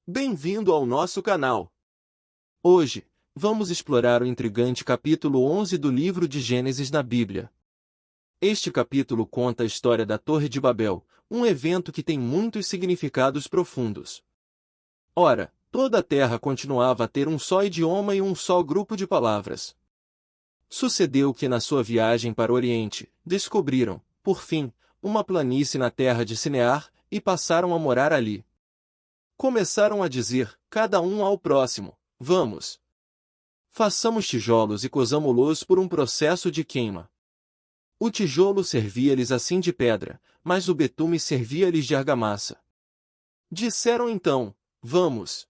Bem-vindo ao nosso canal. Hoje, vamos explorar o intrigante capítulo 11 do livro de Gênesis na Bíblia. Este capítulo conta a história da Torre de Babel, um evento que tem muitos significados profundos. Ora, toda a terra continuava a ter um só idioma e um só grupo de palavras. Sucedeu que na sua viagem para o Oriente, descobriram, por fim, uma planície na terra de Sinear, e passaram a morar ali. Começaram a dizer, cada um ao próximo, vamos. Façamos tijolos e cozamo-los por um processo de queima. O tijolo servia-lhes assim de pedra, mas o betume servia-lhes de argamassa. Disseram então, vamos.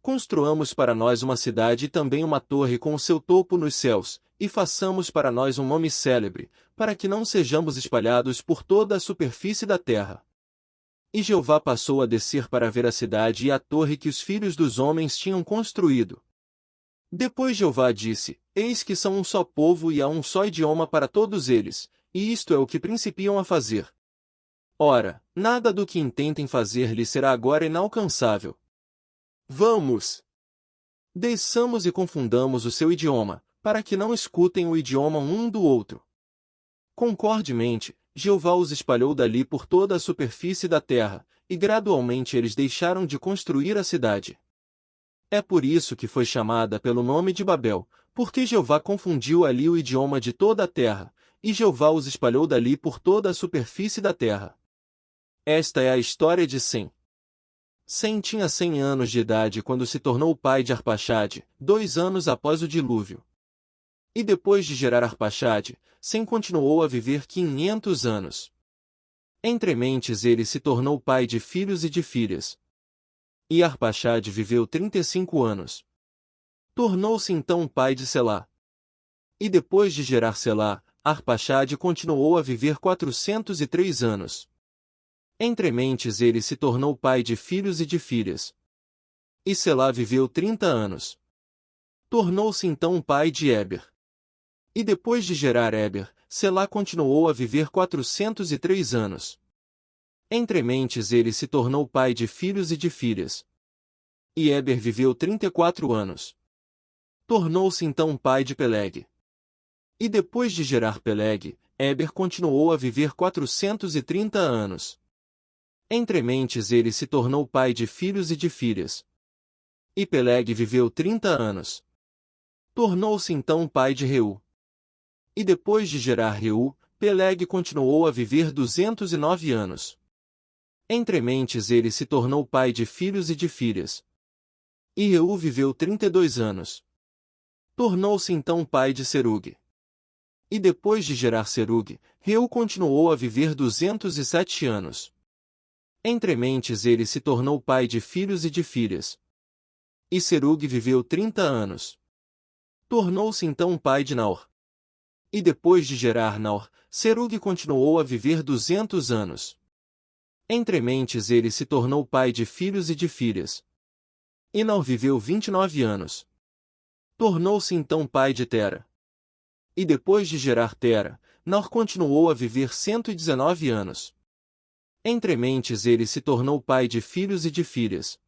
Construamos para nós uma cidade e também uma torre com o seu topo nos céus, e façamos para nós um nome célebre, para que não sejamos espalhados por toda a superfície da terra. E Jeová passou a descer para ver a cidade e a torre que os filhos dos homens tinham construído. Depois Jeová disse, eis que são um só povo e há um só idioma para todos eles, e isto é o que principiam a fazer. Ora, nada do que intentem fazer lhes será agora inalcançável. Vamos! Desçamos e confundamos o seu idioma, para que não escutem o idioma um do outro. Concordemente, Jeová os espalhou dali por toda a superfície da terra, e gradualmente eles deixaram de construir a cidade. É por isso que foi chamada pelo nome de Babel, porque Jeová confundiu ali o idioma de toda a terra, e Jeová os espalhou dali por toda a superfície da terra. Esta é a história de Sem. Sem tinha 100 anos de idade quando se tornou pai de Arpaxade, 2 anos após o dilúvio. E depois de gerar Arpaxade, Sem continuou a viver 500 anos. Entre mentes ele se tornou pai de filhos e de filhas. E Arpaxade viveu 35 anos. Tornou-se então pai de Selá. E depois de gerar Selá, Arpaxade continuou a viver 403 anos. Entre mentes ele se tornou pai de filhos e de filhas. E Selá viveu 30 anos. Tornou-se então pai de Éber. E depois de gerar Éber, Selá continuou a viver 403 anos. Entre mentes ele se tornou pai de filhos e de filhas. E Éber viveu 34 anos. Tornou-se então pai de Peleg. E depois de gerar Peleg, Éber continuou a viver 430 anos. Entre mentes ele se tornou pai de filhos e de filhas. E Peleg viveu 30 anos. Tornou-se então pai de Reu. E depois de gerar Reu, Peleg continuou a viver 209 anos. Entre mentes ele se tornou pai de filhos e de filhas. E Reu viveu 32 anos. Tornou-se então pai de Serug. E depois de gerar Serug, Reu continuou a viver 207 anos. Entre mentes ele se tornou pai de filhos e de filhas. E Serug viveu 30 anos. Tornou-se então pai de Naor. E depois de gerar Naor, Serug continuou a viver 200 anos. Entre mentes ele se tornou pai de filhos e de filhas. E Naor viveu 29 anos. Tornou-se então pai de Tera. E depois de gerar Tera, Naor continuou a viver 119 anos. Entre mentes ele se tornou pai de filhos e de filhas.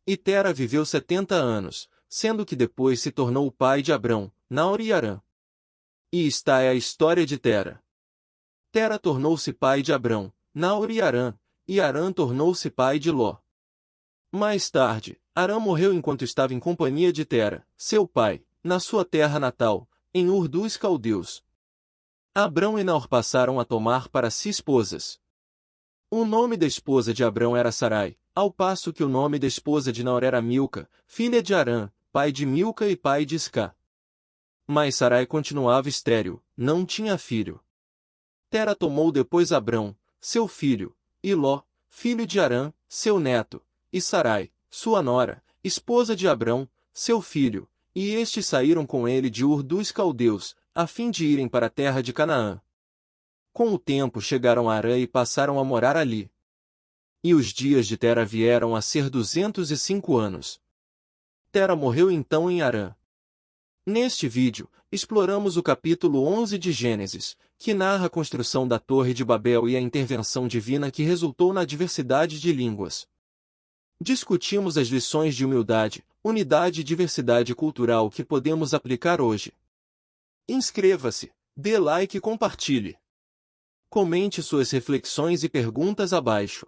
E Tera viveu 70 anos, sendo que depois se tornou pai de Abrão, Naor e Harã. E esta é a história de Tera. Tera tornou-se pai de Abrão, Naor e Harã tornou-se pai de Ló. Mais tarde, Harã morreu enquanto estava em companhia de Tera, seu pai, na sua terra natal, em Ur dos Caldeus. Abrão e Naor passaram a tomar para si esposas. O nome da esposa de Abrão era Sarai, ao passo que o nome da esposa de Naor era Milca, filha de Harã, pai de Milca e pai de Isca. Mas Sarai continuava estéril, não tinha filho. Tera tomou depois Abrão, seu filho, e Ló, filho de Harã, seu neto, e Sarai, sua nora, esposa de Abrão, seu filho, e estes saíram com ele de Ur dos Caldeus, a fim de irem para a terra de Canaã. Com o tempo chegaram a Harã e passaram a morar ali. E os dias de Tera vieram a ser 205 anos. Tera morreu então em Harã. Neste vídeo, exploramos o capítulo 11 de Gênesis, que narra a construção da Torre de Babel e a intervenção divina que resultou na diversidade de línguas. Discutimos as lições de humildade, unidade e diversidade cultural que podemos aplicar hoje. Inscreva-se, dê like e compartilhe. Comente suas reflexões e perguntas abaixo.